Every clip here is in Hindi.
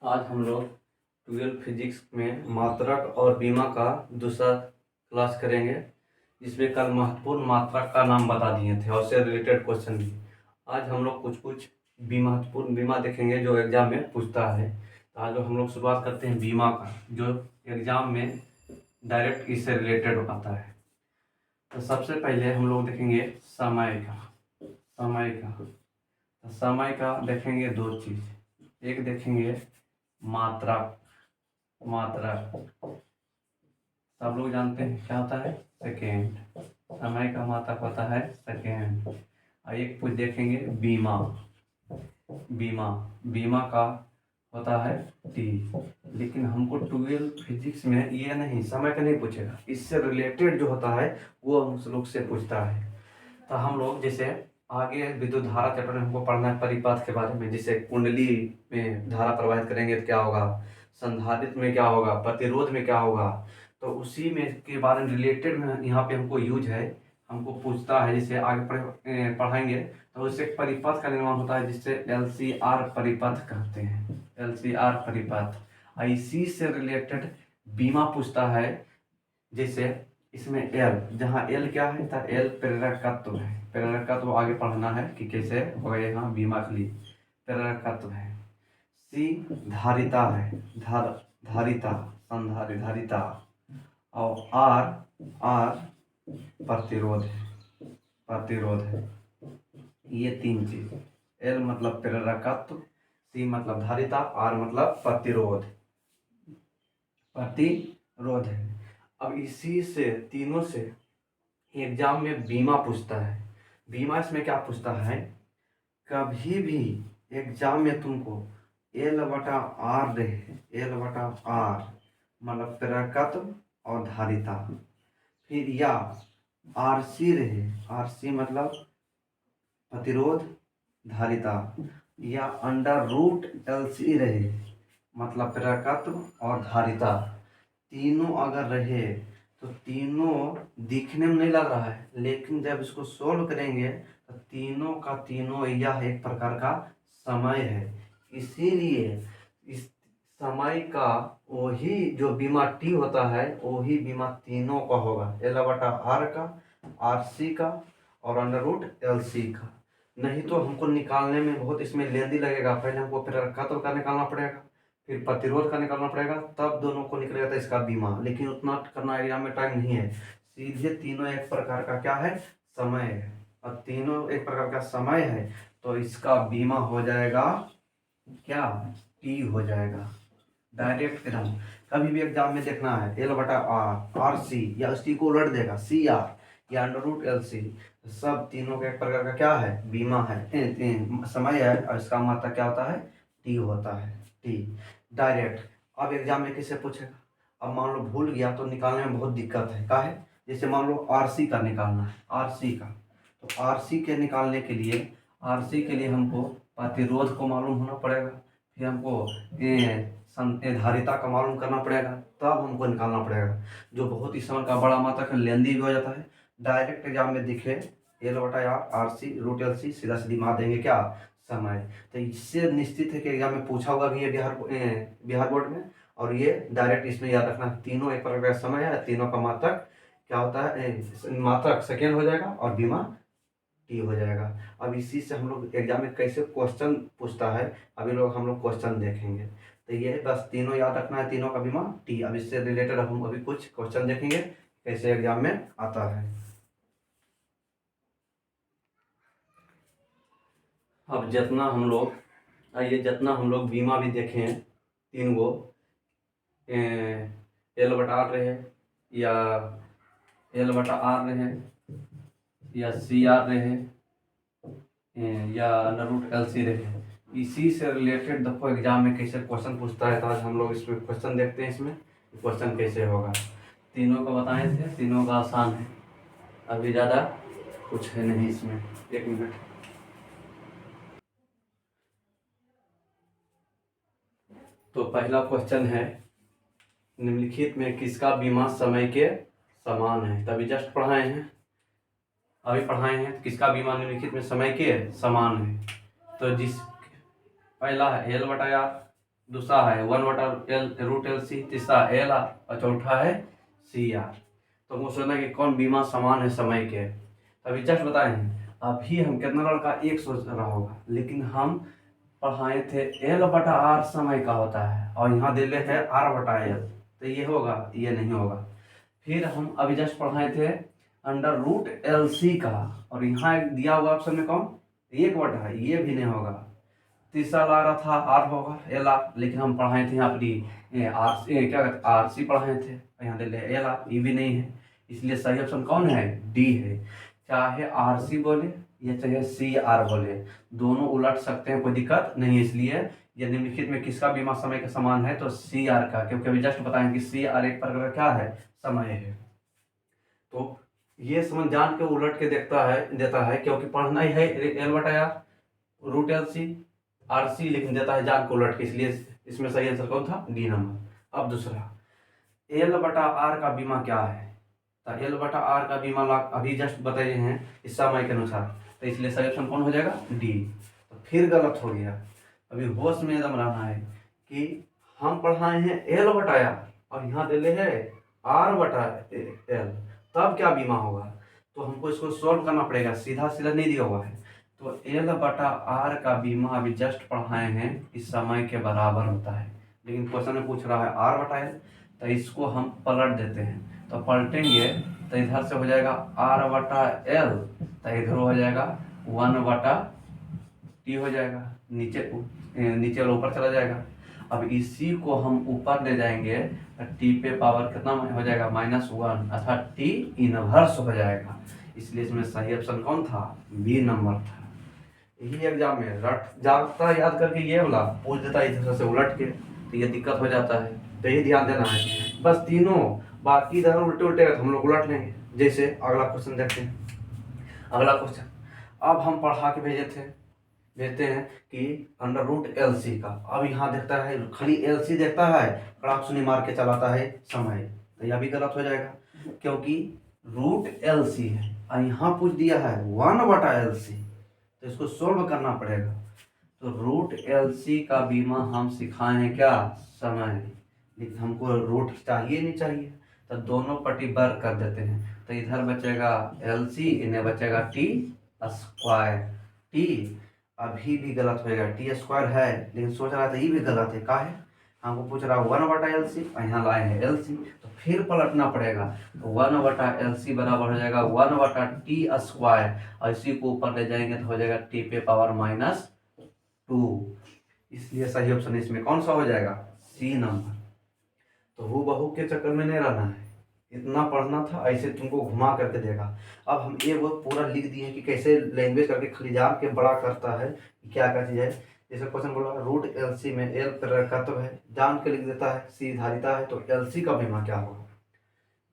आज हम लोग 12 फिजिक्स में मात्रक और बीमा का दूसरा क्लास करेंगे, जिसमें कल महत्वपूर्ण मात्रक का नाम बता दिए थे और उससे रिलेटेड क्वेश्चन भी। आज हम लोग कुछ महत्वपूर्ण बीमा देखेंगे जो एग्जाम में पूछता है। तो आज हम लोग शुरुआत करते हैं बीमा का, जो एग्जाम में डायरेक्ट इससे रिलेटेड आता है। तो सबसे पहले हम लोग देखेंगे समय का। समय का देखेंगे दो चीज़, एक देखेंगे मात्रा। सब लोग जानते हैं क्या होता है, सेकेंड। समय का मात्रक होता है सेकेंड। और एक कुछ देखेंगे बीमा। बीमा का होता है टी। लेकिन हमको 12 फिजिक्स में ये नहीं, समय का नहीं पूछेगा, इससे रिलेटेड जो होता है वो हम लोग से पूछता है। तो हम लोग जैसे आगे विद्युत धारा चैप्टर में हमको पढ़ना है परिपथ के बारे में, जैसे कुंडली में धारा प्रवाहित करेंगे तो क्या होगा, संधारित्र में क्या होगा, प्रतिरोध में क्या होगा। तो उसी में के बारे में रिलेटेड में यहाँ पे हमको यूज है, हमको पूछता है। जैसे आगे पढ़ाएंगे तो उससे एक परिपथ का निर्माण होता है, जिससे LCR परिपथ कहते हैं, LCR परिपथ। इसी से रिलेटेड बीमा पूछता है। जैसे इसमें एल, जहाँ एल क्या है था, एल प्रेरकत्व है। प्रेरकत्व आगे पढ़ना है कि कैसे होगा, यहाँ बीमा के लिए प्रेरकत्व है। सी धारिता है, धारिता, धारिता। और आर प्रतिरोध है। ये तीन चीज, एल मतलब प्रेरकत्व, सी मतलब धारिता, आर मतलब प्रतिरोध है। अब इसी से तीनों से एग्जाम में बीमा पूछता है। बीमा इसमें क्या पूछता है, कभी भी एग्जाम में तुमको L/R रहे, L/R मतलब प्रेरकत्व और धारिता, फिर या RC रहे, RC मतलब प्रतिरोध धारिता, या √LC रहे मतलब प्रेरकत्व और धारिता। तीनों अगर रहे तो तीनों दिखने में नहीं लग रहा है, लेकिन जब इसको सोल्व करेंगे तो तीनों का तीनों यह एक प्रकार का समय है। इसीलिए इस समय का वही जो बीमा टी होता है, वही बीमा तीनों का होगा, L/R का, RC का और √LC का। नहीं तो हमको निकालने में बहुत इसमें लेंदी लगेगा। पहले हमको प्रेरकत्व का निकालना पड़ेगा, फिर प्रतिरोध का निकालना पड़ेगा, तब दोनों को निकलेगा तो इसका बीमा। लेकिन उतना करना एरिया में टाइम नहीं है, सीधे तीनों एक प्रकार का क्या है, समय है। और तीनों एक प्रकार का समय है तो इसका बीमा हो जाएगा क्या, टी हो जाएगा डायरेक्ट एकदम। कभी भी एग्जाम में देखना है L/R, RC या उसकी को उलट देगा CR या √LC, सब तीनों का एक प्रकार का क्या है, बीमा है, समय है। और इसका मात्रा क्या होता है, टी होता है, टी डायरेक्ट। अब एग्जाम में किससे पूछेगा, अब मान लो भूल गया तो निकालने में बहुत दिक्कत है, का है। जैसे मान लो RC का निकालना है, RC का, तो RC के निकालने के लिए, RC के लिए हमको प्रतिरोध को मालूम होना पड़ेगा, फिर हमको धारिता का मालूम करना पड़ेगा, तब हमको निकालना पड़ेगा, जो बहुत ही समय का बड़ा मात्रा का लेंदी भी हो जाता है। डायरेक्ट एग्जाम में दिखे L/R, RC √LC, सीधा सीधी मार देंगे क्या, समय। तो इससे निश्चित है कि एग्जाम में पूछा होगा भी ये बिहार बोर्ड में। और ये डायरेक्ट इसमें याद रखना, तीनों एक प्रकार का समय है, तीनों का मात्रक क्या होता है, मात्रक सेकेंड हो जाएगा और बीमा टी हो जाएगा। अब इसी से हम लोग एग्जाम में कैसे क्वेश्चन पूछता है, अभी हम लोग क्वेश्चन देखेंगे। तो ये बस तीनों याद रखना है, तीनों का बीमा टी। अब इससे रिलेटेड हम अभी कुछ क्वेश्चन देखेंगे कैसे एग्जाम में आता है। अब जितना हम लोग बीमा भी देखे हैं, तीन गो L/R रहे, या L/R रहे, या CR रहे, या √LC रहे। इसी से रिलेटेड देखो एग्जाम में कैसे क्वेश्चन पूछता है। तो आज हम लोग इसमें क्वेश्चन देखते हैं, इसमें क्वेश्चन कैसे होगा। तीनों का बताए थे, तीनों का आसान है, अभी ज़्यादा कुछ है नहीं इसमें। एक मिनट, तो पहला क्वेश्चन है, निम्नलिखित में किसका बीमा समय के समान है। तभी जस्ट पढ़ाए हैं, अभी पढ़ाए हैं किसका बीमा निम्नलिखित में समय के समान है। तो जिस पहला है L/R, दूसरा है 1/L√LC, तीसरा LR और चौथा है CR। तो हमको सोचना कि कौन बीमा समान है समय के। अभी जस्ट बताए हैं, अभी हम कितना लड़का एक सोच रहा होगा, लेकिन हम पढ़ाए थे L/R समय का होता है और यहाँ दे ले है R/L, तो ये होगा, ये नहीं होगा। फिर हम अभी जस्ट पढ़ाए थे √LC का, और यहाँ दिया हुआ ऑप्शन में कौन 1/, ये भी नहीं होगा। तीसरा ला रहा था R होगा, LR, लेकिन हम पढ़ाए थे यहाँ पर क्या कहते RC पढ़ाए थे, यहाँ दे ले LR, ये भी नहीं है। इसलिए सही ऑप्शन कौन है, D है। चाहे RC बोले या चाहे CR बोले, दोनों उलट सकते हैं, कोई दिक्कत नहीं है। इसलिए ये निम्नलिखित में किसका बीमा समय के समान है, तो CR का, क्योंकि अभी जस्ट बताएं कि CR एक प्रकार का क्या है, समय है। तो ये समझ जान के उलट के देता है, क्योंकि पढ़ना ही है L/R√LC RC, लेकिन देता है जान के उलट के, इसलिए इसमें सही आंसर कौन था, D नंबर। अब दूसरा L/R का बीमा क्या है, तो L/R का बीमा अभी जस्ट बताए हैं इस समय के अनुसार, तो इसलिए सही ऑप्शन कौन हो जाएगा, D। तो फिर गलत हो गया। अभी होश में एकदम रहना है कि हम पढ़ाए हैं L/R और यहाँ दे है R/L, तब क्या बीमा होगा। तो हमको इसको सॉल्व करना पड़ेगा, सीधा सीधा नहीं दिया हुआ है। तो L/R का बीमा अभी जस्ट पढ़ाए हैं इस समय के बराबर होता है, लेकिन क्वेश्चन में पूछ रहा है R/L, तो इसको हम पलट देते हैं। तो पलटेंगे तो इधर से हो जाएगा R/L, तो इधर हो जाएगा 1/T हो जाएगा, नीचे और ऊपर चला जाएगा। अब इसी को हम ऊपर ले जाएंगे तो T पे पावर कितना हो जाएगा, -1, अर्थात T इनवर्स हो जाएगा। इसलिए इसमें सही ऑप्शन कौन था, B नंबर था। यही एग्जाम में रट जाता याद करके ये वाला पूछ देता है इधर से उलट के, तो ये दिक्कत हो जाता है। तो यही ध्यान देना है बस, तीनों बाकी इधर उल्टे उल्टे तो हम लोग उलट लेंगे। जैसे अगला क्वेश्चन देखते हैं। अगला क्वेश्चन अब हम पढ़ा के भेजते हैं कि √LC का। अब यहाँ देखता है खाली LC देखता है, कड़ाक सुनी मार के चलाता है समय, तो यह भी गलत हो जाएगा, क्योंकि √LC है और यहाँ पूछ दिया है 1/LC, तो इसको सोल्व करना पड़ेगा। तो √LC का बीमा हम सिखाए हैं क्या, समय, लेकिन हमको रूट चाहिए नहीं चाहिए, तो दोनों पट्टी बर कर देते हैं। तो इधर बचेगा LC, इन्हें बचेगा T²। T अभी भी गलत होएगा, T² है, लेकिन सोच रहा था ये भी गलत है, का है हमको पूछ रहा है 1/LC और यहाँ लाए हैं LC, तो फिर पलटना पड़ेगा। तो 1/LC बराबर हो जाएगा 1/T², और इसी को ऊपर ले जाएंगे तो हो जाएगा T पे पावर -2। इसलिए सही ऑप्शन इसमें कौन सा हो जाएगा, C नंबर। तो हूबहू के चक्कर में नहीं रहना है, इतना पढ़ना था, ऐसे तुमको घुमा करके देगा। अब हम ये वो पूरा लिख दिए कि कैसे लैंग्वेज करके खाली जान के बड़ा करता है कि क्या क्या चीज़ है। जैसे क्वेश्चन बोला √LC में L कर्तव्य है, जान के लिख देता है, C धारिता है, तो LC का बीमा क्या होगा,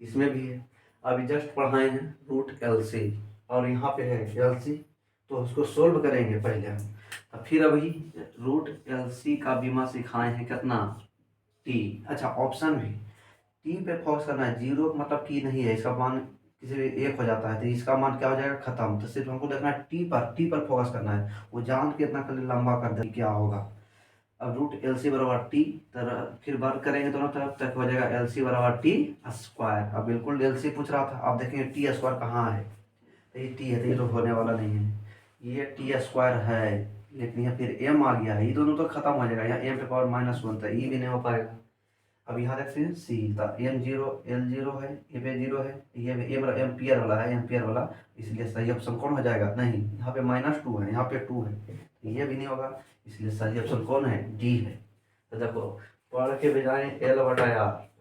इसमें भी है। अभी जस्ट पढ़ाए हैं √LC और यहाँ पे है LC, तो उसको सोल्व करेंगे पहले हम, तो फिर अभी √LC का बीमा सिखाए हैं कितना, T। अच्छा ऑप्शन भी T पे फोकस करना है, 0 मतलब T नहीं है, इसका मान किसी भी एक हो जाता है, तो इसका मान क्या हो जाएगा, खत्म। तो सिर्फ हमको देखना है T पर फोकस करना है, वो जान के इतना कर लंबा कर दे क्या होगा। अब √LC बराबर T, फिर वर्क करेंगे दोनों तरफ तक हो जाएगा LC बराबर T²। अब बिल्कुल LC पूछ रहा था, अब देखेंगे T² कहाँ है, तो ये T है, तो ये तो होने वाला नहीं है, ये T² है, लेकिन यहाँ फिर M आ गया है, ये दोनों तो खत्म हो जाएगा, यहाँ M पे पावर -1, तो ये भी नहीं हो पाएगा। अब यहाँ देखते हैं C, तो M0 L0 है, ये पे 0 है, ये एम्पियर वाला है, एम्पियर वाला, इसलिए सही ऑप्शन कौन हो जाएगा, नहीं यहाँ पे -2 है, यहाँ पे 2 है, ये भी नहीं होगा, इसलिए सही ऑप्शन कौन है, D है। तो देखो पढ़ के भेजाएं L/R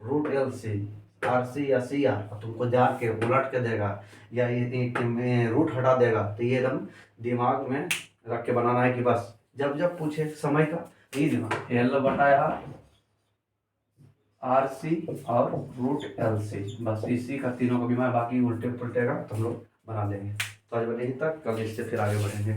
√LC RC या CR, तुमको जाके उलट के देगा या ये रूट हटा देगा, तो ये एकदम दिमाग में रख के बनाना है कि बस जब जब पूछे समय का ये दिमाग L/R RC और √LC, बस इसी का तीनों का बीमा, बाकी उल्टे पुलटे का तो हम लोग बना लेंगे। तो आज बने ही तक, कल इससे फिर आगे बढ़ेंगे।